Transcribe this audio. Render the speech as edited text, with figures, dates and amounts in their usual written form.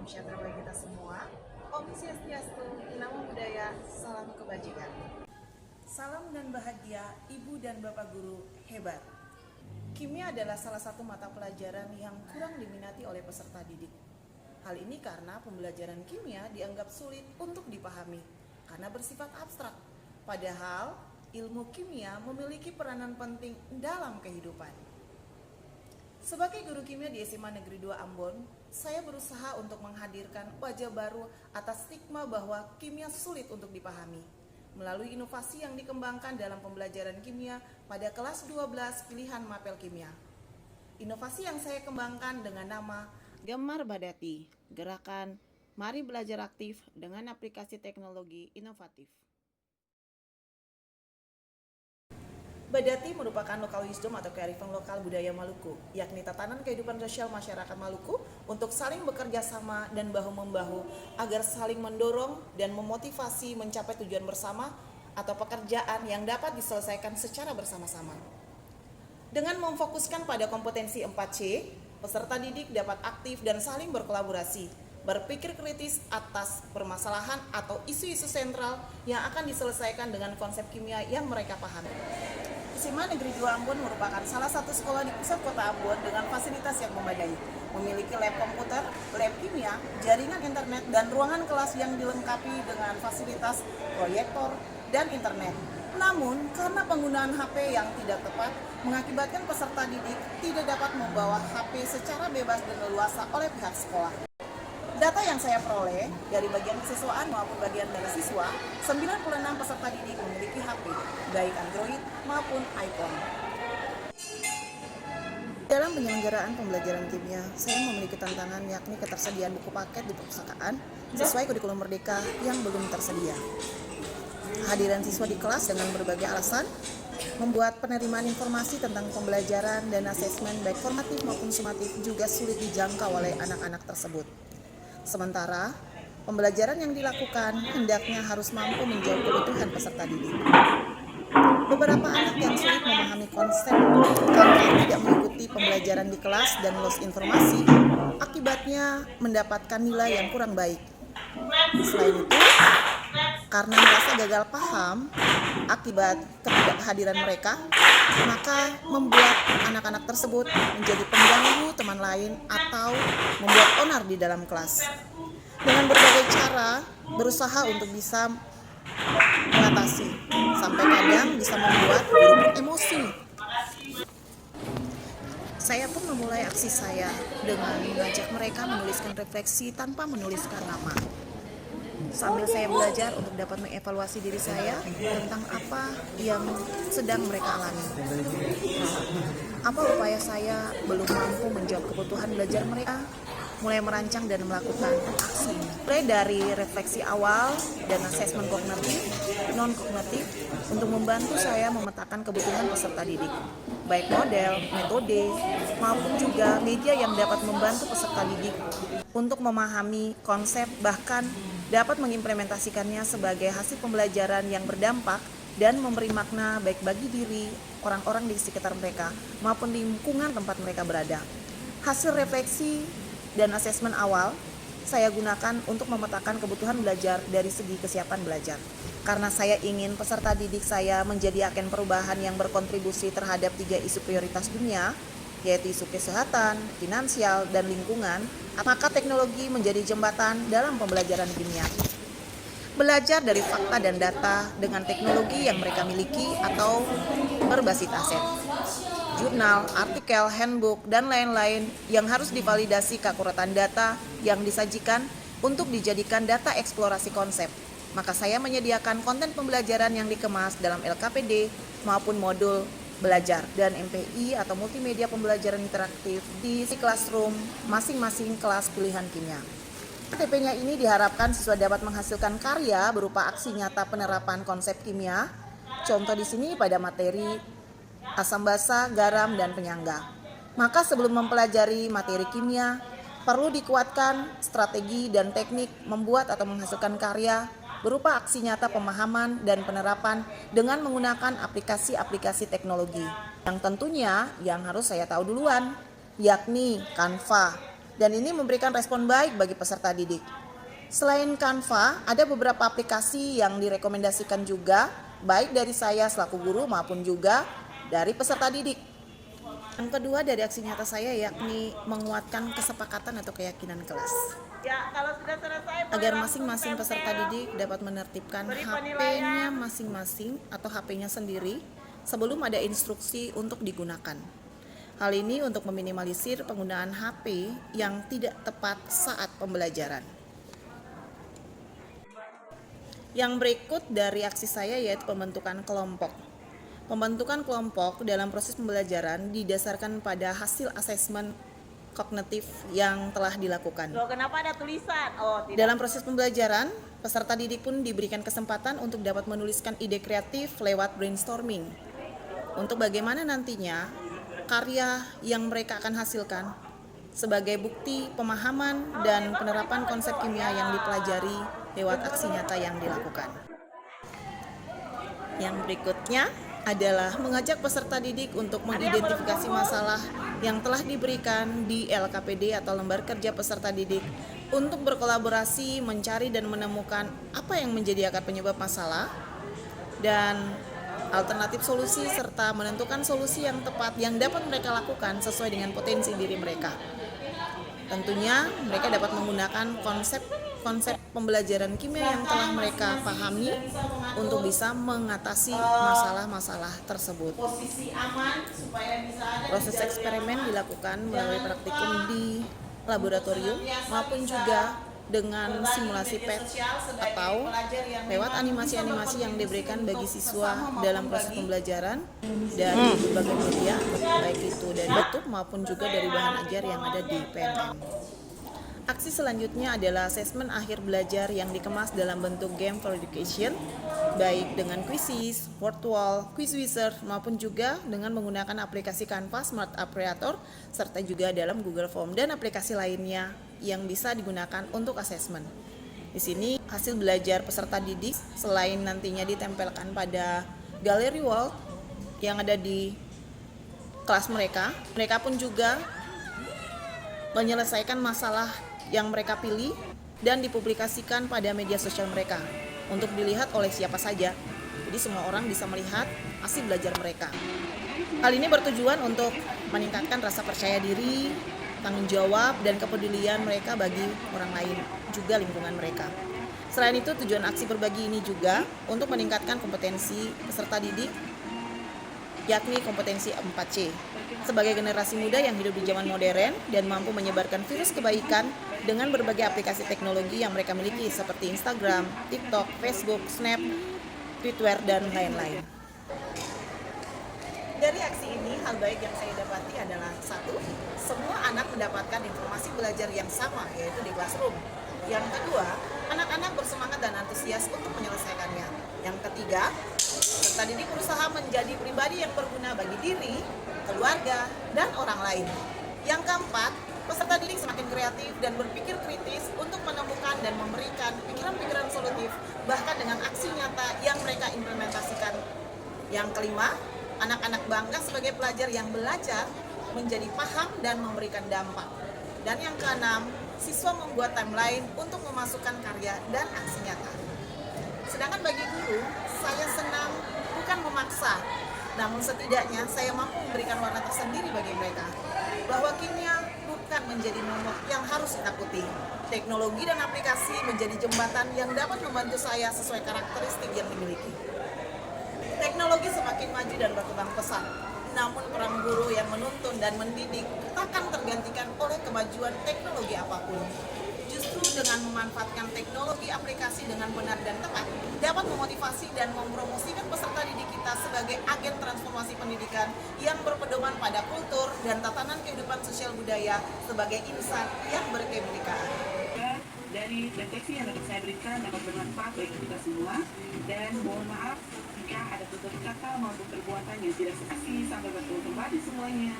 sejahtera bagi kita semua. Om Swastiastu, Namo Buddhaya, salam kebajikan. Salam dan bahagia Ibu dan Bapak Guru hebat. Kimia adalah salah satu mata pelajaran yang kurang diminati oleh peserta didik. Hal ini karena pembelajaran kimia dianggap sulit untuk dipahami karena bersifat abstrak. Padahal ilmu kimia memiliki peranan penting dalam kehidupan. Sebagai guru kimia di SMA Negeri 2 Ambon, saya berusaha untuk menghadirkan wajah baru atas stigma bahwa kimia sulit untuk dipahami melalui inovasi yang dikembangkan dalam pembelajaran kimia pada kelas 12 pilihan mapel kimia. Inovasi yang saya kembangkan dengan nama Gemar Badati, gerakan Mari Belajar Aktif dengan aplikasi teknologi inovatif. Badati merupakan local wisdom atau kearifan lokal budaya Maluku, yakni tatanan kehidupan sosial masyarakat Maluku untuk saling bekerja sama dan bahu-membahu agar saling mendorong dan memotivasi mencapai tujuan bersama atau pekerjaan yang dapat diselesaikan secara bersama-sama. Dengan memfokuskan pada kompetensi 4C, peserta didik dapat aktif dan saling berkolaborasi, berpikir kritis atas permasalahan atau isu-isu sentral yang akan diselesaikan dengan konsep kimia yang mereka pahami. SMA Negeri 2 Ambon merupakan salah satu sekolah di pusat kota Ambon dengan fasilitas yang memadai. Memiliki lab komputer, lab kimia, jaringan internet, dan ruangan kelas yang dilengkapi dengan fasilitas proyektor dan internet. Namun, karena penggunaan HP yang tidak tepat, mengakibatkan peserta didik tidak dapat membawa HP secara bebas dan leluasa oleh pihak sekolah. Data yang saya peroleh dari bagian kesiswaan maupun bagian dari siswa, 96 peserta didik memiliki HP, baik Android maupun iPhone. Dalam penyelenggaraan pembelajaran kimia, saya memiliki tantangan yakni ketersediaan buku paket di perpustakaan sesuai kurikulum Merdeka yang belum tersedia. Kehadiran siswa di kelas dengan berbagai alasan membuat penerimaan informasi tentang pembelajaran dan asesmen baik formatif maupun sumatif juga sulit dijangkau oleh anak-anak tersebut. Sementara, pembelajaran yang dilakukan hendaknya harus mampu menjawab kebutuhan peserta didik. Beberapa anak yang sulit memahami konsep karena tidak mengikuti pembelajaran di kelas dan loss informasi, akibatnya mendapatkan nilai yang kurang baik. Selain itu, karena merasa gagal paham akibat ketidakhadiran mereka, maka membuat anak-anak tersebut menjadi pengganggu teman lain atau membuat onar di dalam kelas. Dengan berbagai cara berusaha untuk bisa mengatasi, sampai kadang bisa membuat guru emosi. Saya pun memulai aksi saya dengan mengajak mereka menuliskan refleksi tanpa menuliskan nama. Sambil saya belajar untuk dapat mengevaluasi diri saya tentang apa yang sedang mereka alami. Apa upaya saya belum mampu menjawab kebutuhan belajar mereka, mulai merancang dan melakukan aksi. Mulai dari refleksi awal dan asesmen kognitif, non-kognitif untuk membantu saya memetakan kebutuhan peserta didik, baik model, metode, maupun juga media yang dapat membantu peserta didik untuk memahami konsep bahkan dapat mengimplementasikannya sebagai hasil pembelajaran yang berdampak dan memberi makna baik bagi diri, orang-orang di sekitar mereka, maupun di lingkungan tempat mereka berada. Hasil refleksi dan asesmen awal saya gunakan untuk memetakan kebutuhan belajar dari segi kesiapan belajar. Karena saya ingin peserta didik saya menjadi agen perubahan yang berkontribusi terhadap 3 isu prioritas dunia, yaitu isu kesehatan, finansial, dan lingkungan, maka teknologi menjadi jembatan dalam pembelajaran kimia. Belajar dari fakta dan data dengan teknologi yang mereka miliki atau berbasis aset. Jurnal, artikel, handbook, dan lain-lain yang harus divalidasi keakuratan data yang disajikan untuk dijadikan data eksplorasi konsep. Maka saya menyediakan konten pembelajaran yang dikemas dalam LKPD maupun modul belajar dan MPI atau multimedia pembelajaran interaktif di classroom masing-masing kelas pilihan kimia. KTP-nya ini diharapkan siswa dapat menghasilkan karya berupa aksi nyata penerapan konsep kimia. Contoh di sini pada materi asam basa, garam, dan penyangga. Maka sebelum mempelajari materi kimia, perlu dikuatkan strategi dan teknik membuat atau menghasilkan karya berupa aksi nyata pemahaman dan penerapan dengan menggunakan aplikasi-aplikasi teknologi. Yang tentunya yang harus saya tahu duluan, yakni Canva, dan ini memberikan respon baik bagi peserta didik. Selain Canva, ada beberapa aplikasi yang direkomendasikan juga, baik dari saya selaku guru maupun juga dari peserta didik. Yang kedua dari aksi nyata saya yakni menguatkan kesepakatan atau keyakinan kelas. Ya, kalau sudah selesai Agar masing-masing peserta didik dapat menertibkan HP-nya masing-masing atau HP-nya sendiri sebelum ada instruksi untuk digunakan. Hal ini untuk meminimalisir penggunaan HP yang tidak tepat saat pembelajaran. Yang berikut dari aksi saya yaitu pembentukan kelompok. Pembentukan kelompok dalam proses pembelajaran didasarkan pada hasil asesmen kognitif yang telah dilakukan. Loh, kenapa ada tulisan? Oh, tidak. Dalam proses pembelajaran, peserta didik pun diberikan kesempatan untuk dapat menuliskan ide kreatif lewat brainstorming. Untuk bagaimana nantinya karya yang mereka akan hasilkan sebagai bukti pemahaman dan penerapan konsep kimia yang dipelajari lewat aksi nyata yang dilakukan. Yang berikutnya adalah mengajak peserta didik untuk mengidentifikasi masalah yang telah diberikan di LKPD atau Lembar Kerja Peserta Didik untuk berkolaborasi mencari dan menemukan apa yang menjadi akar penyebab masalah dan alternatif solusi serta menentukan solusi yang tepat yang dapat mereka lakukan sesuai dengan potensi diri mereka. Tentunya mereka dapat menggunakan konsep pembelajaran kimia yang telah mereka pahami untuk bisa mengatasi masalah-masalah tersebut. Proses eksperimen dilakukan melalui praktikum di laboratorium maupun juga dengan simulasi PET atau lewat animasi-animasi yang diberikan bagi siswa dalam proses pembelajaran dari berbagai media, baik itu dari YouTube maupun juga dari bahan ajar yang ada di PNM. Aksi selanjutnya adalah asesmen akhir belajar yang dikemas dalam bentuk game for education, baik dengan quizzes, word wall, quiz wizard, maupun juga dengan menggunakan aplikasi Canva, Smart App Creator, serta juga dalam Google Form dan aplikasi lainnya yang bisa digunakan untuk asesmen. Di sini hasil belajar peserta didik selain nantinya ditempelkan pada galeri wall yang ada di kelas mereka, mereka pun juga menyelesaikan masalah yang mereka pilih dan dipublikasikan pada media sosial mereka untuk dilihat oleh siapa saja. Jadi semua orang bisa melihat hasil belajar mereka. Hal ini bertujuan untuk meningkatkan rasa percaya diri, tanggung jawab, dan kepedulian mereka bagi orang lain, juga lingkungan mereka. Selain itu, tujuan aksi berbagi ini juga untuk meningkatkan kompetensi peserta didik, yakni kompetensi 4C. Sebagai generasi muda yang hidup di zaman modern dan mampu menyebarkan virus kebaikan dengan berbagai aplikasi teknologi yang mereka miliki seperti Instagram, TikTok, Facebook, Snap, Twitter, dan lain-lain. Dari aksi ini, hal baik yang saya dapati adalah satu, semua anak mendapatkan informasi belajar yang sama, yaitu di classroom. Yang kedua, anak-anak bersemangat dan antusias untuk menyelesaikannya. Yang ketiga, peserta didik berusaha menjadi pribadi yang berguna bagi diri, keluarga, dan orang lain. Yang keempat, peserta didik semakin kreatif dan berpikir kritis untuk menemukan dan memberikan pikiran-pikiran solutif, bahkan dengan aksi nyata yang mereka implementasikan. Yang kelima, anak-anak bangga sebagai pelajar yang belajar, menjadi paham dan memberikan dampak. Dan yang keenam, siswa membuat timeline untuk memasukkan karya dan aksi nyata. Sedangkan bagi guru, saya senang bukan memaksa, namun setidaknya saya mampu memberikan warna tersendiri bagi mereka. Bahwa kimia bukan menjadi momok yang harus ditakuti. Teknologi dan aplikasi menjadi jembatan yang dapat membantu saya sesuai karakteristik yang dimiliki. Teknologi semakin maju dan berkembang pesat, namun peran guru yang menuntun dan mendidik takkan tergantikan oleh kemajuan teknologi apapun. Justru dengan memanfaatkan teknologi aplikasi dengan benar dan tepat, dapat memotivasi dan mempromosikan peserta didik kita sebagai agen transformasi pendidikan yang berpedoman pada kultur dan tatanan kehidupan sosial budaya sebagai insan yang berkebinekaan. Dari deteksi yang dapat saya berikan dapat bermanfaat bagi kita semua, dan mohon maaf jika ada tutur kata maupun perbuatan yang tidak sesuai. Sampai bertemu kembali semuanya.